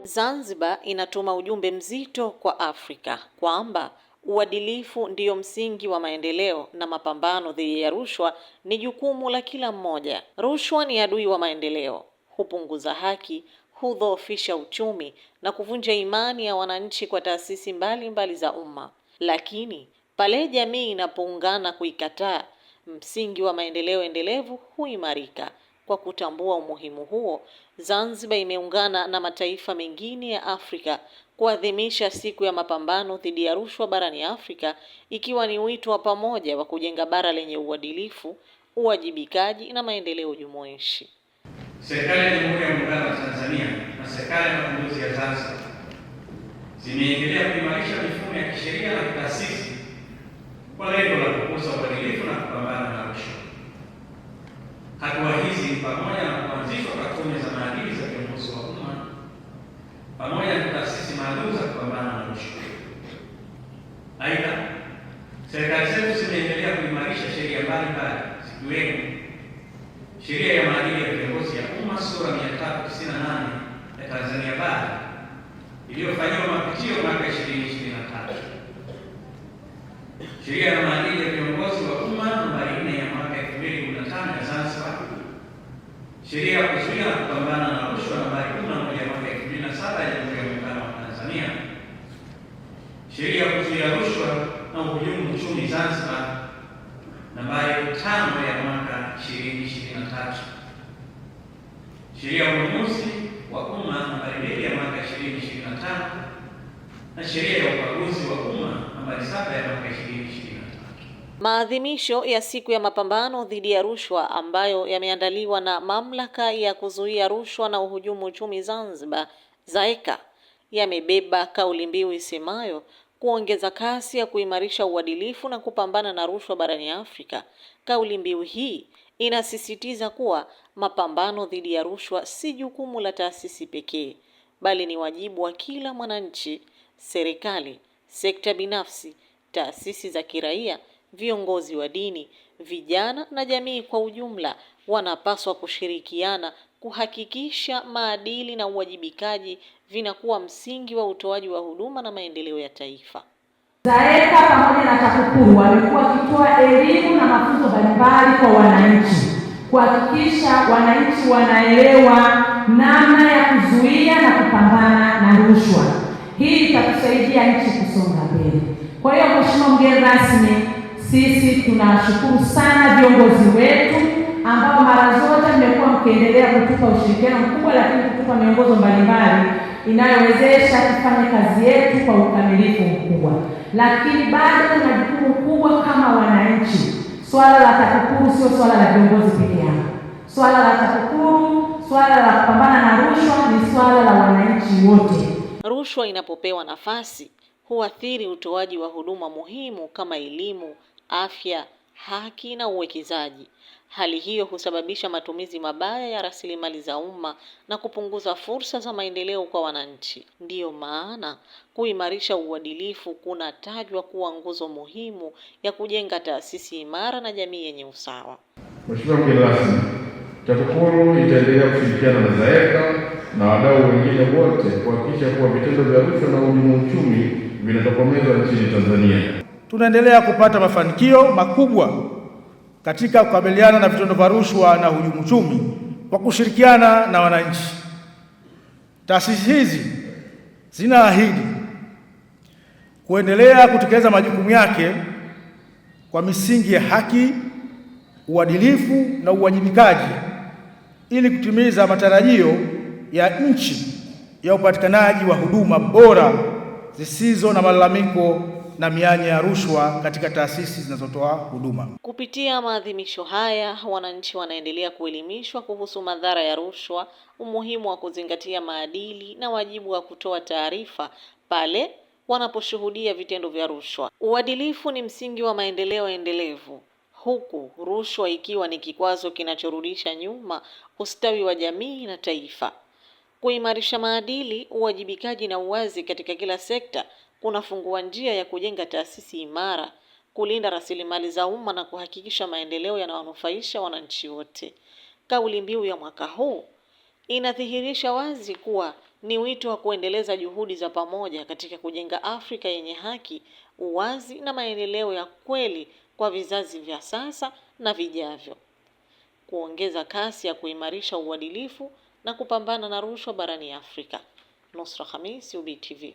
Zanzibar inatuma ujumbe mzito kwa Afrika kwamba uadilifu ndiyo msingi wa maendeleo na mapambano dhidi ya rushwa ni jukumu la kila mmoja. Rushwa ni adui wa maendeleo, hupunguza haki, hudhoofisha uchumi na kuvunja imani ya wananchi kwa taasisi mbalimbali za umma. Lakini pale jamii inapoungana kuikataa, msingi wa maendeleo endelevu huimarika. Kwa kutambua umuhimu huo, Zanzibar imeungana na mataifa mengine ya Afrika kuadhimisha siku ya mapambano dhidi ya rushwa barani Afrika, ikiwa ni wito wa pamoja wa kujenga bara lenye uadilifu, uwajibikaji na maendeleo jumuishi. Serikali ya Jamhuri ya Muungano wa Tanzania na Serikali ya Mapinduzi ya Zanzibar zimeendelea kuimarisha mifumo ya kisheria na kitaasisi kwa lengo la kukuza uadilifu na kupambana na rushwa. Hatua hizi ni pamoja na kuanzishwa kwa tume za maadili za viongozi wa umma pamoja na taasisi maalum za kupambana na rushwa. Aidha, serikali zetu zimeendelea kuimarisha sheria mbalimbali zikiwemo Sheria ya Maadili ya Viongozi ya Umma sura 398 ya Tanzania Bara iliyofanyiwa mapitio mwaka 2023, Sheria ya Maadili ya Viongozi wa Umma nambari 4 ya mwaka 2015 ya Zanzibar, Sheria ya Kuzuia na Kupambana na Rushwa nambari 11 ya mwaka 2007 ya Jamhuri ya Muungano wa Tanzania, Sheria ya Kuzuia Rushwa na Uhujumu Uchumi Zanzibar nambari 5 ya mwaka 2023, Sheria ya Ununuzi wa Umma nambari 2 ya mwaka 2025 na Sheria ya Ukaguzi wa Umma nambari 7 ya mwaka 2023. Maadhimisho ya siku ya mapambano dhidi ya rushwa ambayo yameandaliwa na Mamlaka ya Kuzuia Rushwa na Uhujumu Uchumi Zanzibar, ZAECA, yamebeba kauli mbiu isemayo kuongeza kasi ya kuimarisha uadilifu na kupambana na rushwa barani Afrika. Kauli mbiu hii inasisitiza kuwa mapambano dhidi ya rushwa si jukumu la taasisi pekee, bali ni wajibu wa kila mwananchi. Serikali, sekta binafsi, taasisi za kiraia, viongozi wa dini, vijana na jamii kwa ujumla wanapaswa kushirikiana kuhakikisha maadili na uwajibikaji vinakuwa msingi wa utoaji wa huduma na maendeleo ya taifa. ZAECA pamoja na TAKUKURU walikuwa wakitoa elimu na mafunzo mbalimbali kwa wananchi kuhakikisha wananchi wanaelewa namna ya kuzuia na kupambana na rushwa. Hii itatusaidia nchi kusonga mbele. Kwa hiyo Mheshimiwa mgeni rasmi, sisi tunashukuru sana viongozi wetu ambao mara zote mmekuwa mkiendelea kutupa ushirikiano mkubwa, lakini kutupa miongozo mbalimbali inayowezesha kufanya kazi yetu kwa ukamilifu mkubwa. Lakini bado tuna jukumu kubwa kama wananchi. Swala la TAKUKURU sio swala la viongozi peke yao. Swala la TAKUKURU, swala la kupambana na rushwa ni swala la wananchi wote. Rushwa inapopewa nafasi huathiri utoaji wa huduma muhimu kama elimu, afya, haki na uwekezaji. Hali hiyo husababisha matumizi mabaya ya rasilimali za umma na kupunguza fursa za maendeleo kwa wananchi. Ndiyo maana kuimarisha uadilifu kunatajwa kuwa nguzo muhimu ya kujenga taasisi imara na jamii yenye usawa. Mheshimiwa mgeni rasmi, TAKUKURU itaendelea kushirikiana na ZAECA na wadau wengine wote kuhakikisha kuwa vitendo vya rushwa na uhujumu uchumi vinatokomezwa nchini Tanzania. Tunaendelea kupata mafanikio makubwa katika kukabiliana na vitendo vya rushwa na uhujumu uchumi kwa kushirikiana na wananchi. Taasisi hizi zinaahidi kuendelea kutekeleza majukumu yake kwa misingi ya haki, uadilifu na uwajibikaji ili kutimiza matarajio ya nchi ya upatikanaji wa huduma bora zisizo na malalamiko na mianya ya rushwa katika taasisi zinazotoa huduma. Kupitia maadhimisho haya, wananchi wanaendelea kuelimishwa kuhusu madhara ya rushwa, umuhimu wa kuzingatia maadili na wajibu wa kutoa taarifa pale wanaposhuhudia vitendo vya rushwa. Uadilifu ni msingi wa maendeleo endelevu, huku rushwa ikiwa ni kikwazo kinachorudisha nyuma ustawi wa jamii na taifa. Kuimarisha maadili, uwajibikaji na uwazi katika kila sekta kunafungua njia ya kujenga taasisi imara, kulinda rasilimali za umma na kuhakikisha maendeleo yanawanufaisha wananchi wote. Kauli mbiu ya mwaka huu inadhihirisha wazi kuwa ni wito wa kuendeleza juhudi za pamoja katika kujenga Afrika yenye haki, uwazi na maendeleo ya kweli kwa vizazi vya sasa na vijavyo. Kuongeza kasi ya kuimarisha uadilifu na kupambana na rushwa barani Afrika. Nusra Khamis, UBTV.